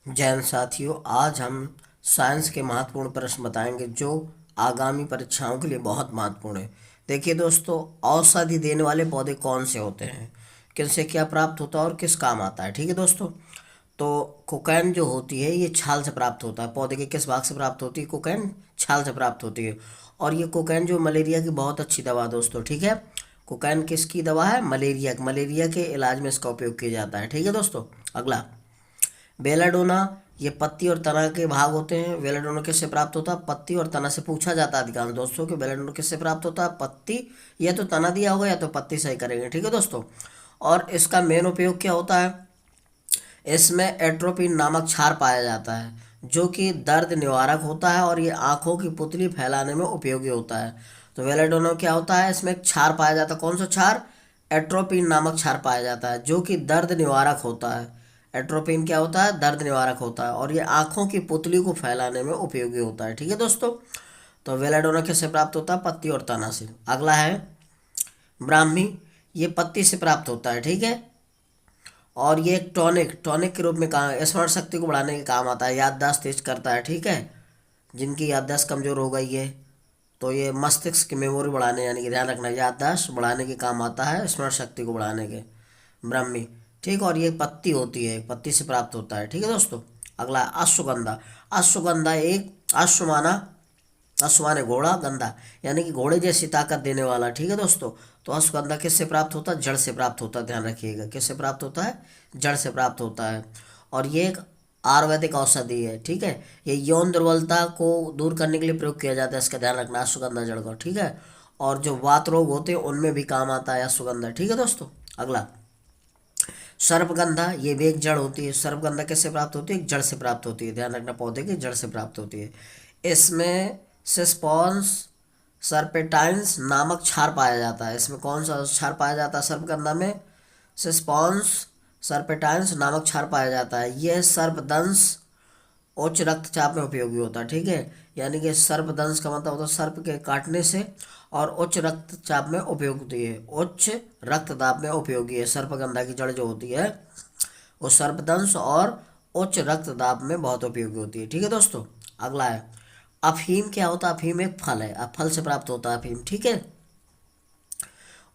जैन साथियों, आज हम साइंस के महत्वपूर्ण प्रश्न बताएंगे जो आगामी परीक्षाओं के लिए बहुत महत्वपूर्ण है। देखिए दोस्तों, औषधि देने वाले पौधे कौन से होते हैं, किनसे क्या प्राप्त होता है और किस काम आता है। ठीक है दोस्तों, तो कोकैन जो होती है ये छाल से प्राप्त होता है। पौधे के किस भाग से प्राप्त होती है? कोकैन छाल से प्राप्त होती है। और ये कोकैन जो मलेरिया की बहुत अच्छी दवा है दोस्तों। ठीक है, कोकैन किसकी दवा है? मलेरिया के इलाज में इसका उपयोग किया जाता है। ठीक है दोस्तों, अगला बेलाडोना। ये पत्ती और तना के भाग होते हैं। बेलाडोना किससे प्राप्त होता है? पत्ती और तना से। पूछा जाता है अधिकांश दोस्तों कि बेलाडोना किससे प्राप्त होता है? पत्ती या तो तना दिया होगा या तो पत्ती सही करेंगे। ठीक है दोस्तों, और इसका मेन उपयोग क्या होता है? इसमें एट्रोपिन नामक क्षार पाया जाता है जो कि दर्द निवारक होता है और ये आंखों की पुतली फैलाने में उपयोगी होता है। तो वेलाडोना क्या होता है? इसमें एक क्षार पाया जाता है। कौन सा क्षार? एट्रोपिन नामक क्षार पाया जाता है जो कि दर्द निवारक होता है। एट्रोपिन क्या होता है? दर्द निवारक होता है और ये आंखों की पुतली को फैलाने में उपयोगी होता है। ठीक है दोस्तों, तो वेलाडोना किससे प्राप्त होता है? पत्ती और तना से। अगला है ब्राह्मी। ये पत्ती से प्राप्त होता है। ठीक है, और ये एक टॉनिक टॉनिक के रूप में काम, स्मरण शक्ति को बढ़ाने के काम आता है, याददाश्त तेज करता है। ठीक है, जिनकी याददाश्त कमज़ोर हो गई है तो ये मस्तिष्क की मेमोरी बढ़ाने, यानी कि ध्यान रखना, याददाश्त बढ़ाने के काम आता है, स्मरण शक्ति को बढ़ाने के। ब्राह्मी। ठीक, और ये पत्ती होती है, पत्ती से प्राप्त होता है। ठीक है दोस्तों, अगला है अश्वगंधा। अश्वगंधा एक अश्वमाना, अश्व घोड़ा, गंधा यानी कि घोड़े जैसी ताकत देने वाला। ठीक है दोस्तों, तो अश्वगंधा किससे प्राप्त होता है? जड़ से प्राप्त होता है। ध्यान रखिएगा, किससे प्राप्त होता है? जड़ से प्राप्त होता है। और ये एक आयुर्वेदिक औषधि है। ठीक है, ये यौन दुर्बलता को दूर करने के लिए प्रयोग किया जाता है, इसका ध्यान रखना, अश्वगंधा जड़ का। ठीक है, और जो वात रोग होते हैं उनमें भी काम आता है अश्वगंधा। ठीक है दोस्तों, अगला सर्पगंधा। ये भी एक जड़ होती है। सर्पगंधा किससे प्राप्त होती है? एक जड़ से प्राप्त होती है। ध्यान रखना, पौधे की जड़ से प्राप्त होती है। इसमें सिस्पॉन्स सर्पेटाइन्स नामक क्षार पाया जाता है। इसमें कौन सा क्षार पाया जाता है सर्पगंधा में? सिस्पॉन्स सर्पेटाइन्स नामक क्षार पाया जाता है। यह सर्पदंश उच्च रक्तचाप में उपयोगी होता है। ठीक है, यानी कि सर्पदंश का मतलब होता है सर्प के काटने से, और उच्च रक्तचाप में उपयोगी है, उच्च रक्तदाब में उपयोगी है। सर्पगंधा की जड़ जो होती है वो सर्पदंश और उच्च रक्तदाब में बहुत उपयोगी होती है। ठीक है दोस्तों, अगला है अफीम। क्या होता है? अफीम एक फल है, अब फल से प्राप्त होता है अफीम। ठीक है,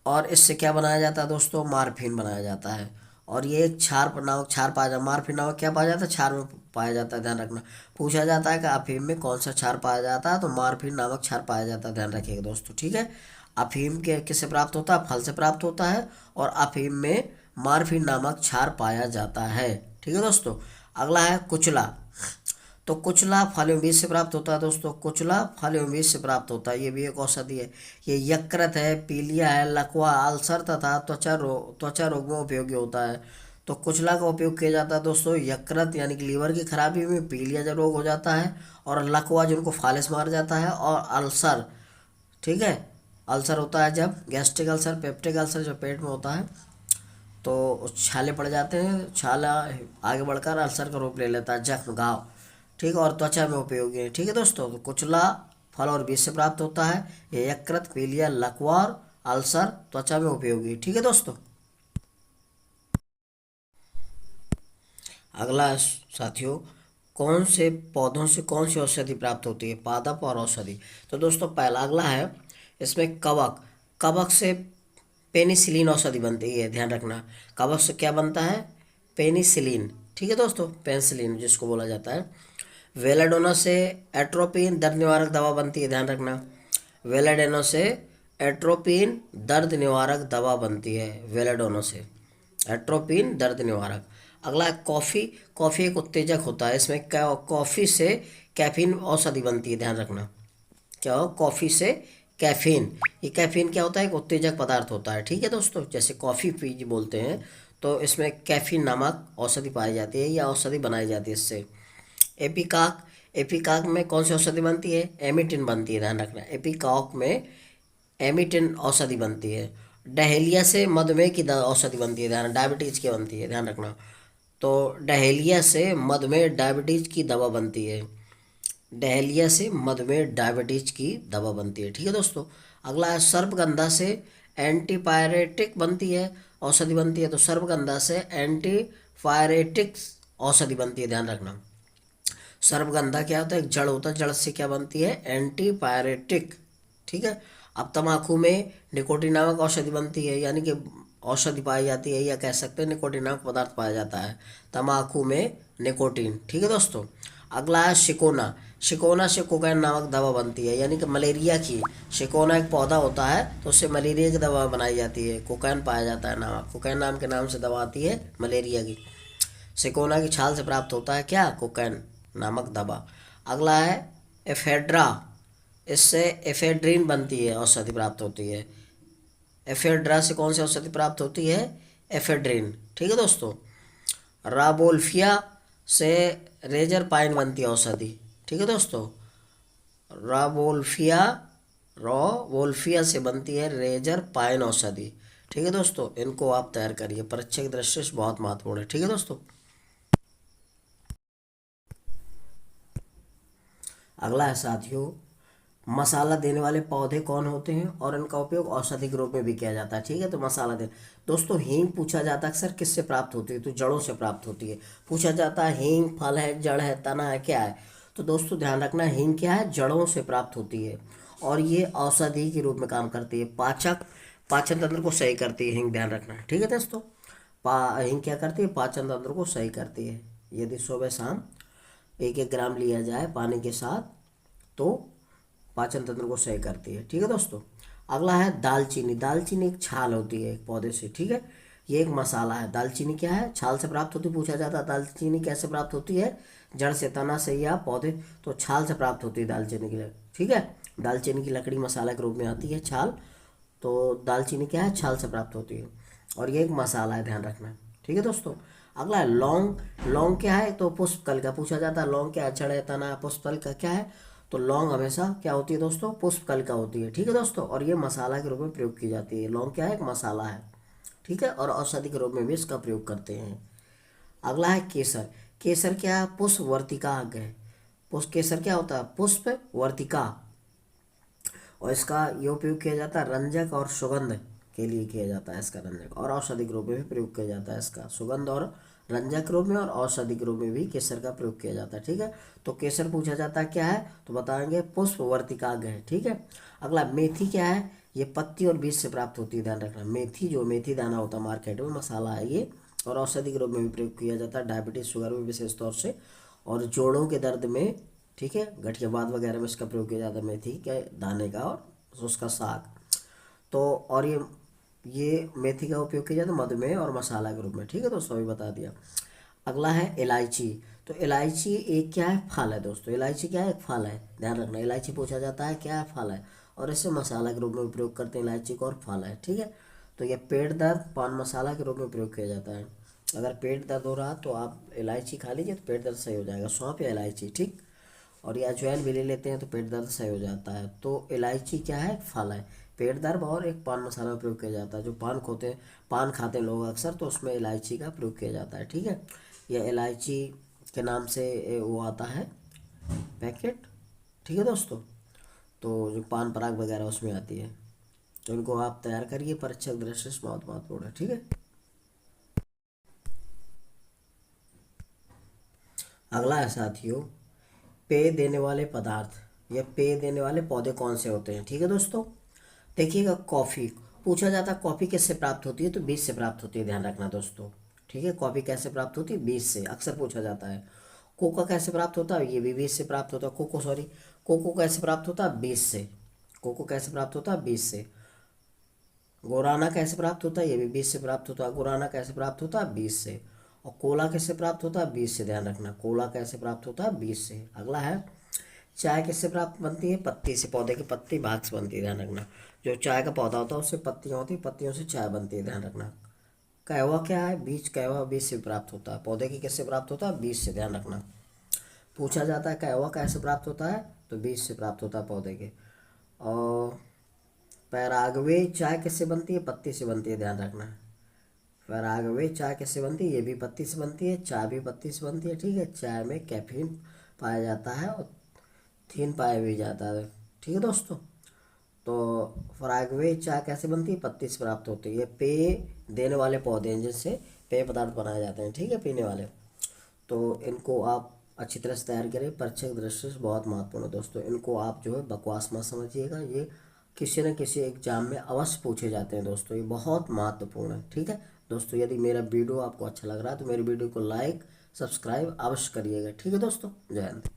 और इससे क्या बनाया जाता है दोस्तों? मार्फिन बनाया जाता है। और ये एक क्षार नामक क्षार पाया जाता है। मार्फिन नामक क्या पाया जाता है? क्षार में पाया जाता है। ध्यान रखना, पूछा जाता है कि अफीम में कौन सा क्षार पाया जाता है, तो मार्फिन नामक क्षार पाया जाता है। ध्यान रखिएगा दोस्तों। ठीक है, अफीम के किससे प्राप्त होता है? फल से प्राप्त होता है, और अफीम में मार्फिन नामक क्षार पाया जाता है। ठीक है दोस्तों, अगला है कुचला। तो कुचला फल एवं बीज से प्राप्त होता है दोस्तों। कुचला फल एवं बीज से प्राप्त होता है, ये भी एक औषधि है। ये यकृत है, पीलिया है, लकवा, अल्सर तथा त्वचा रोग में उपयोगी होता है। तो कुचला का उपयोग किया जाता है दोस्तों यकृत यानी कि लीवर की खराबी में, पीलिया जब रोग हो जाता है, और लकवा जिनको फालिस मार जाता है, और अल्सर। ठीक है, अल्सर होता है जब गैस्ट्रिक अल्सर, पेप्टिक अल्सर जो पेट में होता है, तो छाले पड़ जाते हैं, छाला आगे बढ़कर अल्सर का रूप ले लेता है, जख्म, घाव। ठीक है, और त्वचा में उपयोगी है। ठीक है दोस्तों, तो कुचला फल और बीज से प्राप्त होता है। ये यकृत, पीलिया, लकवा, अल्सर, त्वचा में उपयोगी। ठीक है दोस्तों, अगला साथियों, कौन से पौधों से कौन सी औषधि प्राप्त होती है? पादप और औषधि। तो दोस्तों पहला अगला है, इसमें कवक। कवक से पेनिसिलिन औषधि बनती है। ध्यान रखना, कवक से क्या बनता है? पेनिसिलिन। ठीक है दोस्तों, पेनिसिलिन जिसको बोला जाता है। वेलाडोना से एट्रोपिन दर्द निवारक दवा बनती है। ध्यान रखना, वेलाडोना से एट्रोपिन दर्द निवारक दवा बनती है। वेलाडोना से एट्रोपिन दर्द निवारक। अगला है कॉफ़ी। कॉफ़ी एक उत्तेजक होता है। इसमें क्या? कॉफ़ी से कैफीन औषधि बनती है। ध्यान रखना, क्या हो? कॉफ़ी से कैफीन। ये कैफीन क्या होता है? एक उत्तेजक पदार्थ होता है। ठीक है दोस्तों, जैसे कॉफ़ी पी बोलते हैं, तो इसमें कैफीन नामक औषधि पाई जाती है या औषधि बनाई जाती है इससे। एपिकाक। एपिकाक में कौन सी औषधि बनती है? एमिटिन बनती है। ध्यान रखना, एपिकाक में एमिटिन औषधि बनती है। डहेलिया से मधुमेह की औषधि बनती है। ध्यान, डायबिटीज की बनती है। ध्यान रखना, तो डहेलिया से मधुमेह डायबिटीज की दवा बनती है। डहेलिया से मधुमेह डायबिटीज की दवा बनती है। ठीक है दोस्तों, अगला है सर्पगंधा से एंटीपायरेटिक बनती है, औषधि बनती है। तो सर्पगंधा से एंटीपायरेटिक औषधि बनती है, ध्यान रखना। सर्पगंधा क्या होता है, एक जड़ होता है, जड़ से क्या बनती है, एंटीपायरेटिक। ठीक है। अब तम्बाकू में निकोटीन नामक औषधि बनती है, यानी कि औषधि पाई जाती है, या कह सकते हैं निकोटीन नामक पदार्थ पाया जाता है तम्बाकू में, निकोटीन। ठीक है दोस्तों। अगला है शिकोना। शिकोना से कोकाइन नामक दवा बनती है, यानी कि मलेरिया की, शिकोना एक पौधा होता है तो उससे मलेरिया की दवा बनाई जाती है, कोकाइन पाया जाता है नाम, कोकाइन नाम के नाम से दवा आती है मलेरिया की। सिकोना की छाल से प्राप्त होता है क्या, कोकेन नामक दवा। अगला है एफेड्रा। इससे एफेड्रीन बनती है, औषधि प्राप्त होती है। एफेड्रा से कौन सी औषधि प्राप्त होती है, एफेड्रीन। ठीक है दोस्तों। राबोल्फिया से रेजर पाइन बनती है औषधि। ठीक है दोस्तों। राबोल्फिया रोवोल्फिया से बनती है रेजर पाइन औषधि। ठीक है दोस्तों। इनको आप तैयार करिए, परीक्षा की दृष्टि से बहुत महत्वपूर्ण है। ठीक है दोस्तों। अगला है साथियों, मसाला देने वाले पौधे कौन होते हैं और इनका उपयोग औषधि के रूप में भी किया जाता है। ठीक है। तो मसाला दे, दोस्तों हींग पूछा जाता है अक्सर किससे प्राप्त होती है, तो जड़ों से प्राप्त होती है। पूछा जाता है हींग फल है, जड़ है, तना है, क्या है, तो दोस्तों ध्यान रखना, हींग क्या है, जड़ों से प्राप्त होती है और ये औषधि के रूप में काम करती है। पाचक, पाचन तंत्र को सही करती है हींग, ध्यान रखना। ठीक है दोस्तों। हींग क्या करती है, पाचन तंत्र को सही करती है। यदि सुबह शाम 1-1 ग्राम लिया जाए पानी के साथ तो पाचन तंत्र को सही करती है। ठीक है दोस्तों। अगला है दालचीनी। दालचीनी एक छाल होती है एक पौधे से। ठीक है। ये एक मसाला है। दालचीनी क्या है, छाल से प्राप्त होती है। पूछा जाता है दालचीनी कैसे प्राप्त होती है, जड़ से, तना से या पौधे, तो छाल से प्राप्त होती है दालचीनी की। ठीक है। दालचीनी की लकड़ी मसाला के रूप में आती है, छाल, तो दालचीनी क्या है, छाल से प्राप्त होती है और ये एक मसाला है, ध्यान रखना। ठीक है दोस्तों। अगला है लौंग। लौंग क्या है, तो पुष्पकल का। पूछा जाता है लौंग क्या है, जड़ है, तना है, पुष्पकल का क्या है, तो लौंग हमेशा क्या होती है दोस्तों, पुष्पकल का होती है। ठीक है दोस्तों। और ये मसाला के रूप में प्रयोग की जाती है। लौंग क्या है, एक मसाला है। ठीक है। और औषधि के रूप में भी इसका प्रयोग करते हैं। अगला है केसर। केसर क्या है, पुष्प वर्तिका है। पुष्प, केसर क्या होता है, पुष्प वर्तिका, और इसका ये उपयोग किया जाता है रंजक और सुगंध के लिए किया जाता है इसका, रंजक और औषधि के रूप में भी प्रयोग किया जाता है इसका, सुगंध और रंजक के रूप में और औषधि के रूप में भी केसर का प्रयोग किया जाता है। ठीक है। तो केसर पूछा जाता है क्या है, तो बताएंगे पुष्प वर्तिकाग्र है। ठीक है। अगला मेथी क्या है, ये पत्ती और बीज से प्राप्त होती है, ध्यान रखना। मेथी, जो मेथी दाना होता है मार्केट में, मसाला है ये, और औषधि के रूप में भी प्रयोग किया जाता है डायबिटीज, शुगर में विशेष तौर से, और जोड़ों के दर्द में। ठीक है। गठियावाद वगैरह में इसका प्रयोग किया जाता है, मेथी के दाने का और उसका साग। तो और ये मेथी का उपयोग किया जाता है मधुमेह और मसाला के रूप में। ठीक है दोस्तों, अभी बता दिया। अगला है इलायची। तो इलायची एक क्या है, फल है दोस्तों। इलायची क्या है, एक फल है, ध्यान रखना। इलायची पूछा जाता है क्या है, फल है, और इसे मसाला के रूप में प्रयोग करते हैं इलायची को, और फल है। ठीक है। तो ये पेट दर्द, पान मसाला के रूप में प्रयोग किया जाता है। अगर पेट दर्द हो रहा तो आप इलायची खा लीजिए तो पेट दर्द सही हो जाएगा, सौंफ या इलायची। ठीक। और ये अजवाइन भी ले लेते हैं तो पेट दर्द सही हो जाता है। तो इलायची क्या है, फल है, पेट दर्द और एक पान मसाला में प्रयोग किया जाता है। जो पान खाते हैं लोग अक्सर, तो उसमें इलायची का प्रयोग किया जाता है। ठीक है। यह इलायची के नाम से वो आता है पैकेट। ठीक है दोस्तों। तो जो पान पराग वगैरह उसमें आती है, तो इनको आप तैयार करिए, परीक्षा की दृष्टि से बहुत महत्वपूर्ण है। ठीक है। अगला है साथियों, पेय देने वाले पदार्थ या पेय देने वाले पौधे कौन से होते हैं। ठीक है दोस्तों। देखिएगा, कॉफ़ी पूछा जाता है, कॉफ़ी किससे प्राप्त होती है, तो बीज से प्राप्त होती है, ध्यान रखना दोस्तों। ठीक है। कॉफ़ी कैसे प्राप्त होती है, बीज से, अक्सर पूछा जाता है। कोका कैसे प्राप्त होता है, ये भी बीज से प्राप्त होता है। कोको कैसे प्राप्त होता है, बीज से। कोको कैसे प्राप्त होता है, बीज से। गोराना कैसे प्राप्त होता है, ये भी बीज से प्राप्त होता है। गोराना कैसे प्राप्त होता है, बीज से। और कोला कैसे प्राप्त होता है, बीज से, ध्यान रखना। कोला कैसे प्राप्त होता है, बीज से। अगला है चाय किससे प्राप्त बनती है, पत्ती से, पौधे की पत्ती भाग से बनती है, ध्यान रखना। जो चाय का पौधा होता है उससे पत्तियां होती है, पत्तियों से चाय बनती है, ध्यान रखना। कहवा क्या है, बीज, कहवा बीज से प्राप्त होता है। पौधे की किससे प्राप्त होता है, बीज से, ध्यान रखना। पूछा जाता है कहवा कैसे प्राप्त होता है, तो बीज से प्राप्त होता है पौधे के। और पैरागवे चाय किससे बनती है, पत्ती से बनती है, ध्यान रखना। पैरागवे चाय किससे बनती है, ये भी पत्ती से बनती है, चाय भी पत्ती से बनती है। ठीक है। चाय में कैफीन पाया जाता है और थीन पाया भी जाता है। ठीक है दोस्तों। तो परागवे चाय कैसे बनती है, पत्ती से प्राप्त होती है। ये पेय देने वाले पौधे हैं जिससे पेय पदार्थ बनाए जाते हैं। ठीक है, पीने वाले। तो इनको आप अच्छी तरह से तैयार करें। परीक्षा की दृष्टि से बहुत महत्वपूर्ण है दोस्तों, इनको आप जो है बकवास मत समझिएगा, ये किसी न किसी एग्जाम में अवश्य पूछे जाते हैं दोस्तों, ये बहुत महत्वपूर्ण है। ठीक है दोस्तों, यदि मेरा वीडियो आपको अच्छा लग रहा है तो मेरी वीडियो को लाइक सब्सक्राइब अवश्य करिएगा। ठीक है दोस्तों, जय हिंद।